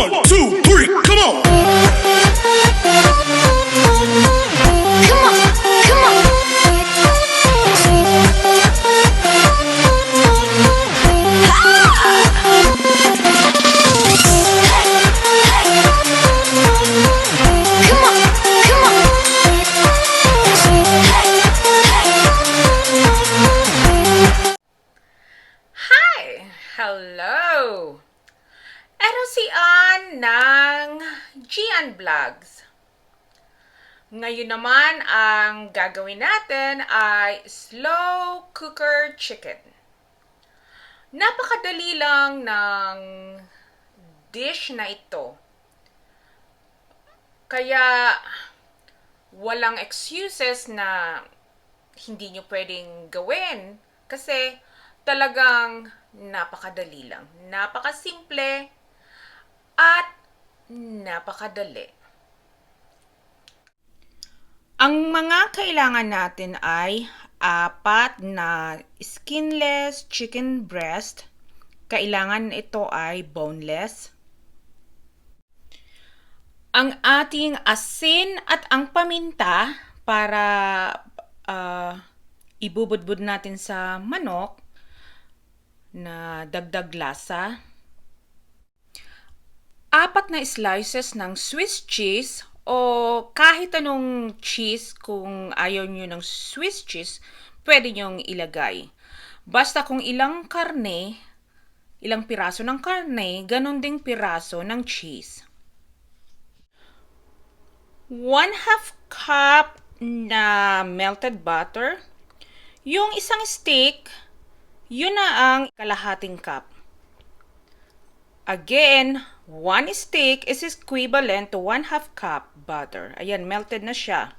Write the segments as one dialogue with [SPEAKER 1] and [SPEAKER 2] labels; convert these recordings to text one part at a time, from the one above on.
[SPEAKER 1] 1, 2, 3, come on!
[SPEAKER 2] Come on, come on. Come on, come on.
[SPEAKER 3] Hi! Hello! Eto si Ann ng Gian Vlogs. Ngayon naman, ang gagawin natin ay slow cooker chicken. Napakadali lang ng dish na ito. Kaya, walang excuses na hindi nyo pwedeng gawin. Kasi, talagang napakadali lang. Napakasimple at napakadali. Ang mga kailangan natin ay 4 na skinless chicken breast. Kailangan ito ay boneless. Ang ating asin at ang paminta para ibubudbud natin sa manok na dagdag lasa. 4 na slices ng Swiss cheese o kahit anong cheese. Kung ayaw nyo ng Swiss cheese, pwede nyong ilagay. Basta kung ilang piraso ng karne, ganun ding piraso ng cheese. 1/2 cup na melted butter. Yung isang stick, yun na ang kalahating cup. Again, 1 stick is equivalent to 1/2 cup butter. Ayan, melted na siya.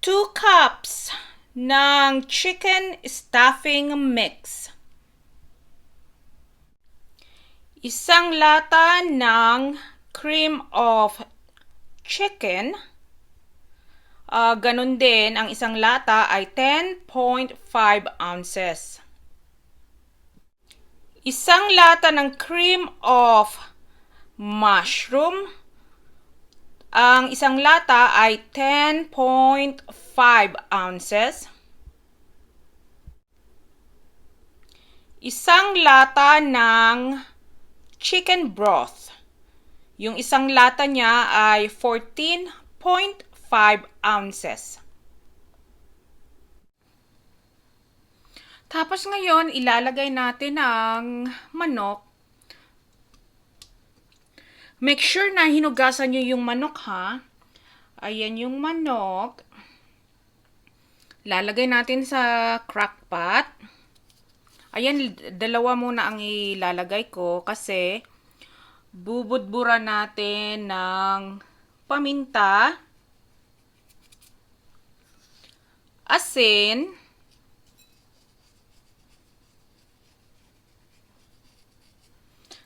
[SPEAKER 3] 2 cups ng chicken stuffing mix. Isang lata ng cream of chicken. Ganun din, ang isang lata ay 10.5 ounces. Isang lata ng cream of mushroom. Ang isang lata ay 10.5 ounces. Isang lata ng chicken broth. Yung isang lata niya ay 14.5 ounces. Tapos ngayon, ilalagay natin ang manok. Make sure na hinugasan nyo yung manok, ha. Ayan yung manok. Lalagay natin sa crock pot. Ayan, 2 muna ang ilalagay ko kasi bubudburan natin ng paminta, asin,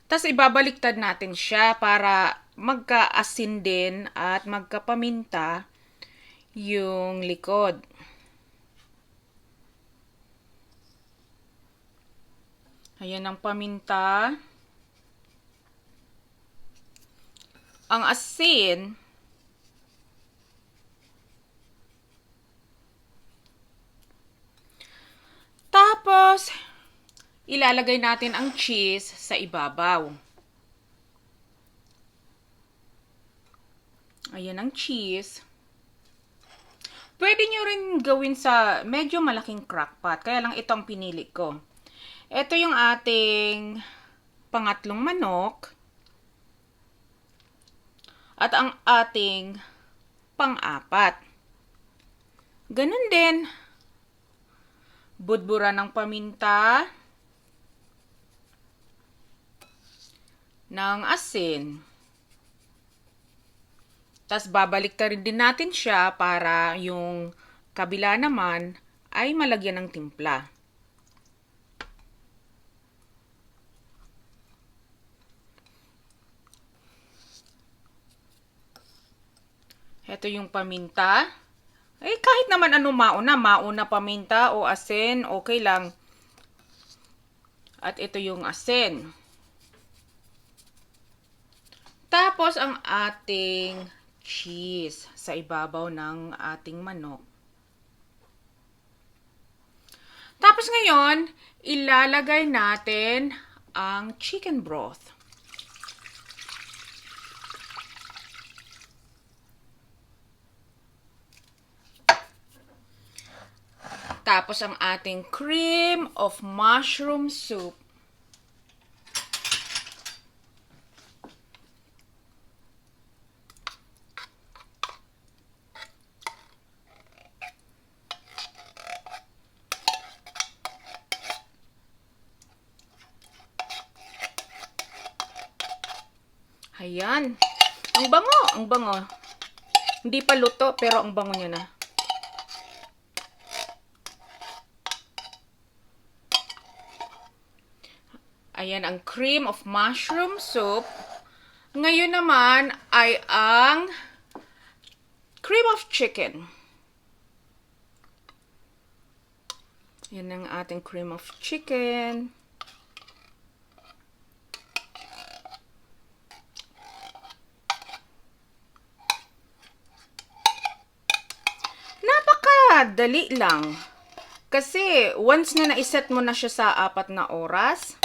[SPEAKER 3] tas ibabaliktad natin siya para magka-asin din at magkapaminta yung likod. Ayan ang paminta. Ang asin, tapos ilalagay natin ang cheese sa ibabaw. Ayan ang cheese. Pwede nyo rin gawin sa medyo malaking crockpot, kaya lang ito ang pinili ko. Ito yung ating pangatlong manok. At ang ating pang-4. Ganun din. Budburan ng paminta, ng asin. Tas babaliktad din natin siya para yung kabila naman ay malagyan ng timpla. Ito yung paminta. Kahit naman ano mauna paminta o asin, okay lang. At ito yung asin. Tapos ang ating cheese sa ibabaw ng ating manok. Tapos ngayon, ilalagay natin ang chicken broth. Tapos ang ating cream of mushroom soup. Ayan. Ang bango, ang bango. Hindi pa luto, pero ang bango niya na. Ayan ang cream of mushroom soup. Ngayon naman ay ang cream of chicken. Yan ang ating cream of chicken. Napakadali lang. Kasi once na naiset mo na siya sa 4 na oras,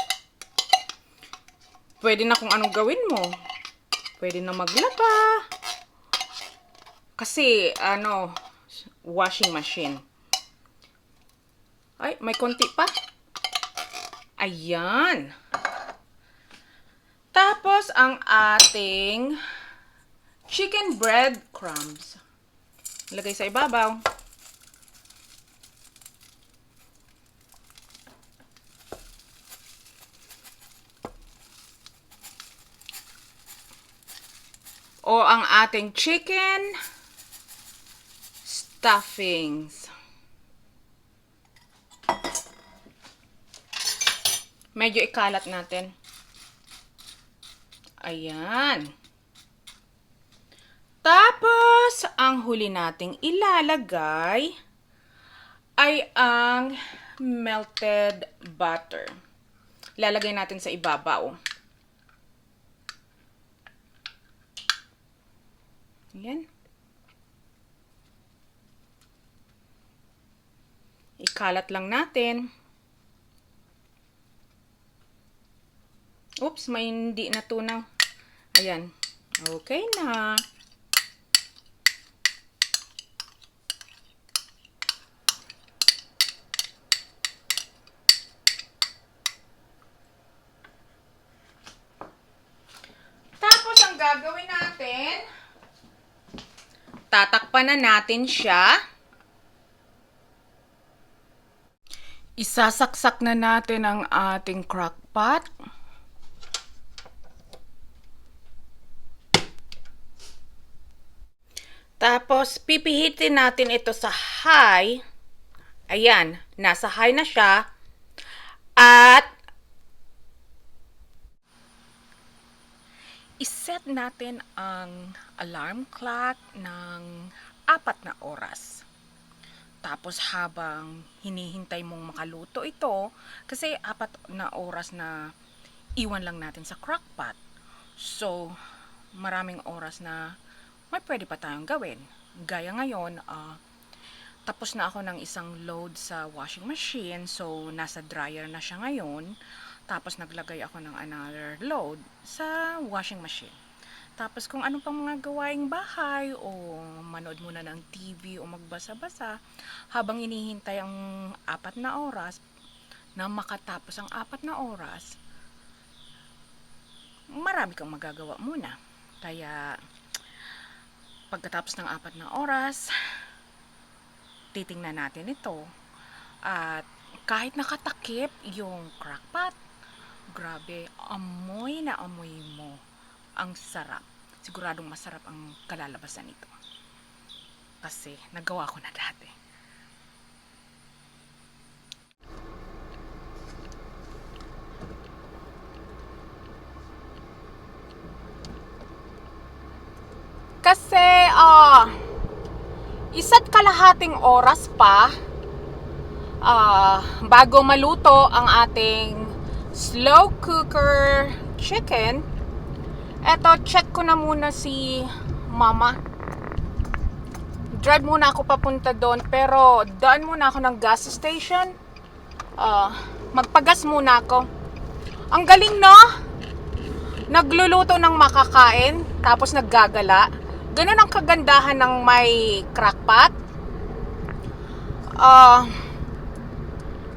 [SPEAKER 3] pwede na kung anong gawin mo. Pwede na maglaba. Kasi, washing machine. Ay, may konti pa. Ayan. Tapos, ang ating chicken bread crumbs. Ilagay sa ibabaw. O ang ating chicken stuffings. Medyo ikalat natin. Ayan. Tapos, ang huli nating ilalagay ay ang melted butter. Ilalagay natin sa ibabaw. Ayan. Ikalat lang natin. Oops, may hindi natunaw. Ayan. Okay na. Tapos, ang gagawin natin, tatakpan na natin siya. Isasaksak na natin ang ating crock pot. Tapos, pipihitin natin ito sa high. Ayan, nasa high na siya. At, iset natin ang alarm clock ng 4 na oras. Tapos habang hinihintay mong makaluto ito, kasi 4 na oras na iwan lang natin sa crockpot. So, maraming oras na may pwede pa tayong gawin. Gaya ngayon, tapos na ako ng isang load sa washing machine, so nasa dryer na siya ngayon. Tapos naglagay ako ng another load sa washing machine. Tapos kung ano pang mga gawaing bahay o manood muna ng TV o magbasa-basa habang inihintay ang 4 na oras na makatapos ang 4 na oras, marami kang magagawa muna. Kaya pagkatapos ng 4 na oras, titingnan natin ito. At kahit nakatakip yung crockpot, grabe, amoy na amoy mo. Ang sarap. Siguradong masarap ang kalalabasan nito. Kasi nagawa ko na dati. Kasi, isa't kalahating oras pa bago maluto ang ating slow cooker chicken. Eto, check ko na muna si mama. Drive muna ako papunta doon, pero daan muna ako ng gas station. Magpagas muna ako. Ang galing, no? Nagluluto ng makakain, tapos naggagala. Ganun ang kagandahan ng may crackpot.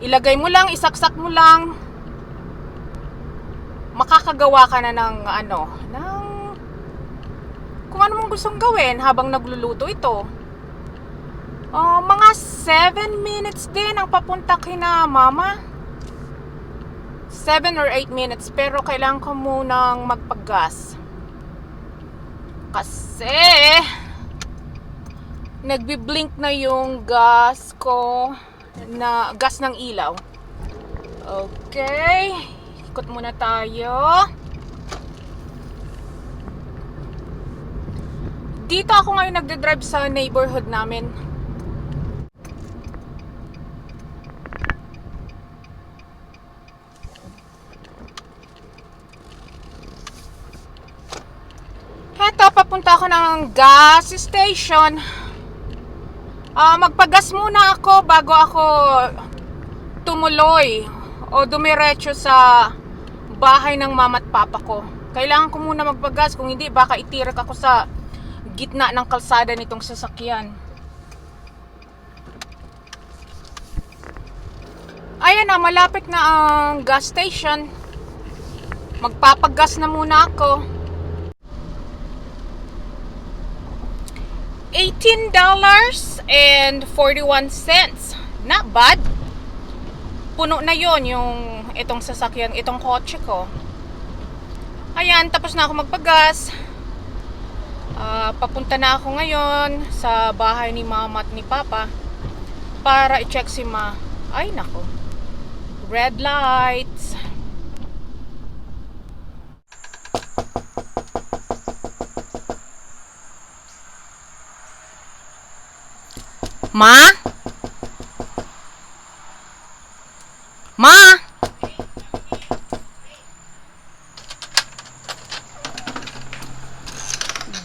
[SPEAKER 3] Ilagay mo lang, isaksak mo lang. Makakagawa ka na ng kung ano mong gustong gawin habang nagluluto ito. Mga 7 minutes din ang papunta kina mama. 7 or 8 minutes, pero kailangan ko munang magpagas. Kasi nagbi-blink na yung gas ko, na gas ng ilaw. Okay, ikot muna tayo. Dito ako ngayon nagde-drive sa neighborhood namin. Heto, papunta ako ng gas station. Magpagas muna ako bago ako tumuloy o dumiretso sa bahay ng mama at papa ko. Kailangan ko muna magpagas, kung hindi baka itirak ako sa gitna ng kalsada nitong sasakyan. Ayan na, malapit na ang gas station. Magpapagas na muna ako. $18.41. Not bad. Puno na yon yung itong sasakyan, itong kotse ko. Ayan, tapos na ako magpagas. Papunta na ako ngayon sa bahay ni mama at ni papa para i-check si ma. Ay nako, red lights. Ma? Ma?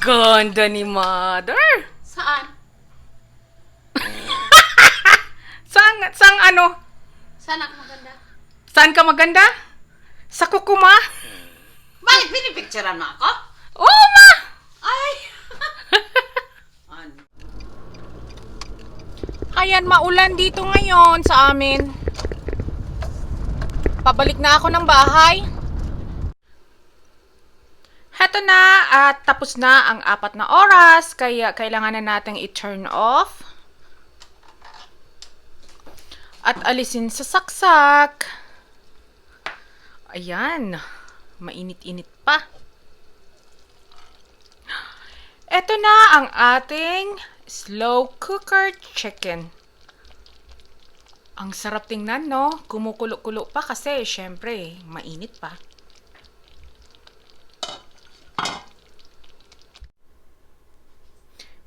[SPEAKER 3] Ganda ni mother.
[SPEAKER 4] Saan?
[SPEAKER 3] Sang ano?
[SPEAKER 4] Saan ako maganda?
[SPEAKER 3] Saan ka maganda? Sa kukuma?
[SPEAKER 4] Bakit pinipicturean mo ako?
[SPEAKER 3] Oo, ma!
[SPEAKER 4] Ay! Ano?
[SPEAKER 3] Ayan, maulan dito ngayon sa amin. Pabalik na ako ng bahay. Heto na at tapos na ang 4 na oras, kaya kailangan na nating i-turn off. At alisin sa saksak. Ayan, mainit-init pa. Eto na ang ating slow cooker chicken. Ang sarap tingnan, no? Kumukulo-kulo pa kasi, syempre, mainit pa.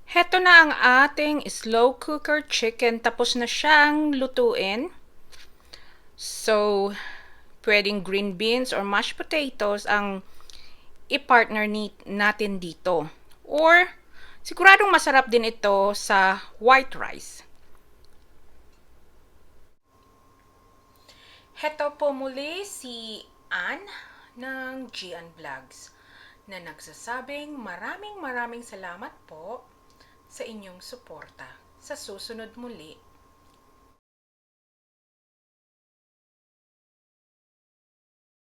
[SPEAKER 3] Heto na ang ating slow cooker chicken. Tapos na siyang lutuin. So, pwedeng green beans or mashed potatoes ang i-partner natin dito. Or, siguradong masarap din ito sa white rice. Heto po muli si Ann ng Gian Vlogs na nagsasabing maraming salamat po sa inyong suporta. Sa susunod muli,